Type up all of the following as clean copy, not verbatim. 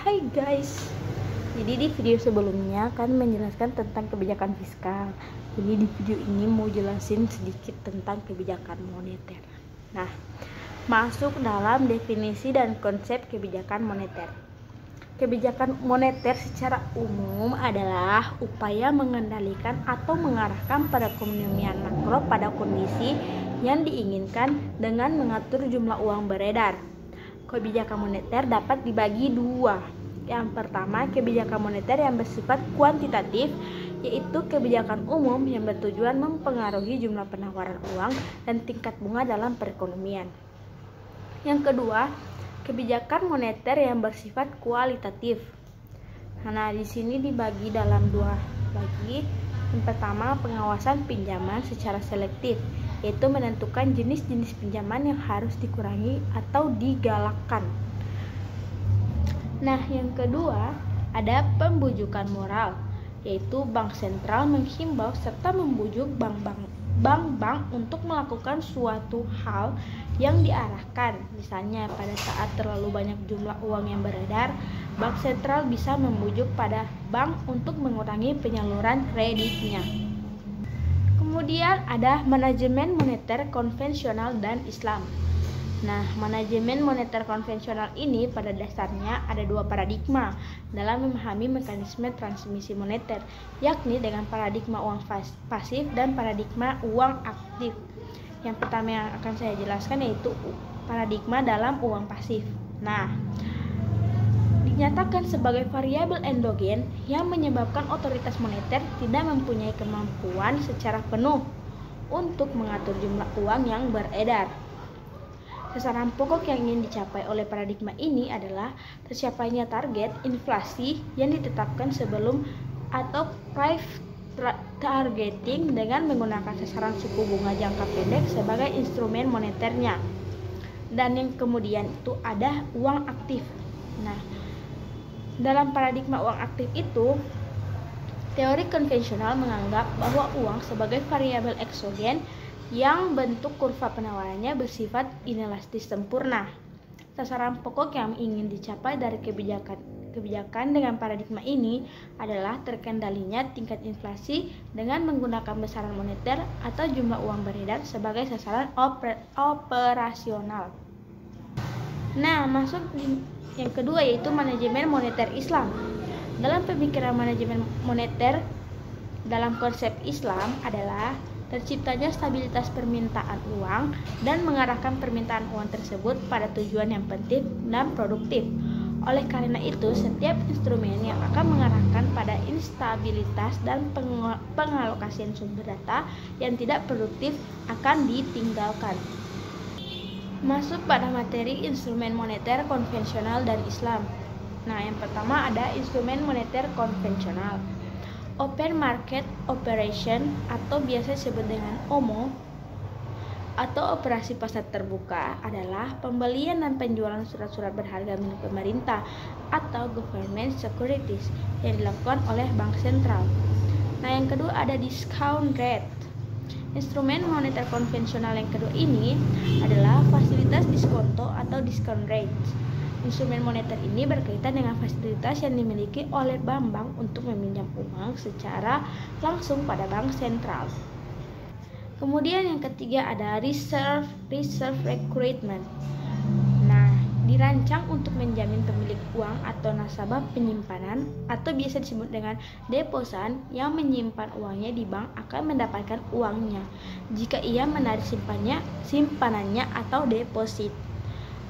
Hai guys, jadi di video sebelumnya kan menjelaskan tentang kebijakan fiskal. Jadi di video ini mau jelasin sedikit tentang kebijakan moneter. Nah, masuk dalam definisi dan konsep kebijakan moneter. Kebijakan moneter secara umum adalah upaya mengendalikan atau mengarahkan perekonomian makro pada kondisi yang diinginkan dengan mengatur jumlah uang beredar. Kebijakan moneter dapat dibagi dua. Yang pertama, kebijakan moneter yang bersifat kuantitatif, yaitu kebijakan umum yang bertujuan mempengaruhi jumlah penawaran uang dan tingkat bunga dalam perekonomian. Yang kedua, kebijakan moneter yang bersifat kualitatif. Nah, di sini dibagi dalam dua bagi. Yang pertama, pengawasan pinjaman secara selektif, yaitu menentukan jenis-jenis pinjaman yang harus dikurangi atau digalakkan. Nah, yang kedua, ada pembujukan moral, yaitu bank sentral menghimbau serta membujuk bank-bank untuk melakukan suatu hal yang diarahkan. Misalnya, pada saat terlalu banyak jumlah uang yang beredar, bank sentral bisa membujuk pada bank untuk mengurangi penyaluran kreditnya. Kemudian ada manajemen moneter konvensional dan Islam. Nah, manajemen moneter konvensional ini pada dasarnya ada dua paradigma dalam memahami mekanisme transmisi moneter, yakni dengan paradigma uang pasif dan paradigma uang aktif. Yang pertama yang akan saya jelaskan yaitu paradigma dalam uang pasif. Nah, dinyatakan sebagai variabel endogen yang menyebabkan otoritas moneter tidak mempunyai kemampuan secara penuh untuk mengatur jumlah uang yang beredar. Sasaran pokok yang ingin dicapai oleh paradigma ini adalah tercapainya target inflasi yang ditetapkan sebelum atau price targeting dengan menggunakan sasaran suku bunga jangka pendek sebagai instrumen moneternya. Dan yang kemudian itu ada uang aktif. Nah, dalam paradigma uang aktif itu, teori konvensional menganggap bahwa uang sebagai variabel eksogen yang bentuk kurva penawarannya bersifat inelastis sempurna. Sasaran pokok yang ingin dicapai dari kebijakan dengan paradigma ini adalah terkendalinya tingkat inflasi dengan menggunakan besaran moneter atau jumlah uang beredar sebagai sasaran operasional. Nah, masuk yang kedua yaitu manajemen moneter Islam. Dalam pemikiran manajemen moneter dalam konsep Islam adalah terciptanya stabilitas permintaan uang dan mengarahkan permintaan uang tersebut pada tujuan yang penting dan produktif. Oleh karena itu, setiap instrumen yang akan mengarahkan pada instabilitas dan pengalokasian sumber data yang tidak produktif akan ditinggalkan. Masuk pada materi instrumen moneter konvensional dan Islam. Nah, yang pertama ada instrumen moneter konvensional. Open Market Operation atau biasa disebut dengan OMO atau operasi pasar terbuka adalah pembelian dan penjualan surat-surat berharga milik pemerintah atau government securities yang dilakukan oleh bank sentral. Nah, yang kedua ada discount rate. Instrumen moneter konvensional yang kedua ini adalah fasilitas diskonto atau discount rate. Instrumen moneter ini berkaitan dengan fasilitas yang dimiliki oleh bank-bank untuk meminjam uang secara langsung pada bank sentral. Kemudian yang ketiga ada reserve recruitment. Nah, dirancang untuk menjamin pemilik uang atau nasabah penyimpanan atau biasa disebut dengan deposan yang menyimpan uangnya di bank akan mendapatkan uangnya jika ia menarik simpanannya atau deposit.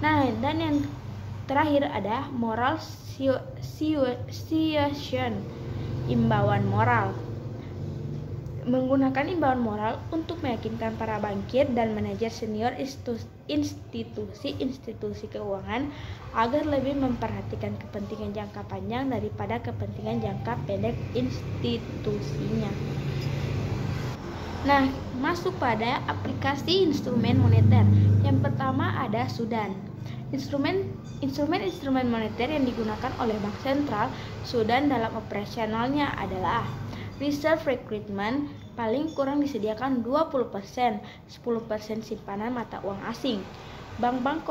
Nah, dan yang terakhir ada moral suasion, imbauan moral. Menggunakan imbauan moral untuk meyakinkan para bankir dan manajer senior institusi keuangan agar lebih memperhatikan kepentingan jangka panjang daripada kepentingan jangka pendek institusinya. Nah, masuk pada aplikasi instrumen moneter. Yang pertama ada Sudan. Instrumen moneter yang digunakan oleh bank sentral Sudan dalam operasionalnya adalah reserve recruitment, paling kurang disediakan 20%, 10% simpanan mata uang asing. Bank-bank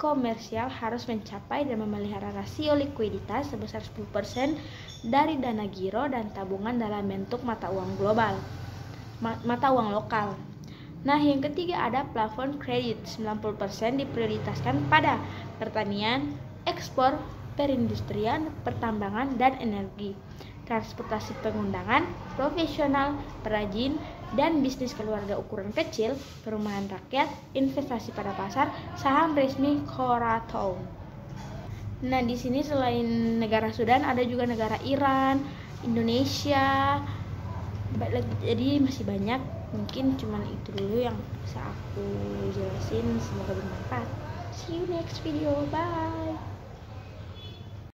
komersial harus mencapai dan memelihara rasio likuiditas sebesar 10% dari dana giro dan tabungan dalam bentuk mata uang lokal. Nah, yang ketiga ada plafon kredit. 90% diprioritaskan pada pertanian, ekspor, perindustrian, pertambangan, dan energi, transportasi pengundangan, profesional, perajin, dan bisnis keluarga ukuran kecil, perumahan rakyat, investasi pada pasar, saham resmi Koratou. Nah, di sini selain negara Sudan ada juga negara Iran, Indonesia. Jadi masih banyak. Mungkin cuman itu dulu yang bisa aku jelasin. Semoga bermanfaat. See you next video. Bye.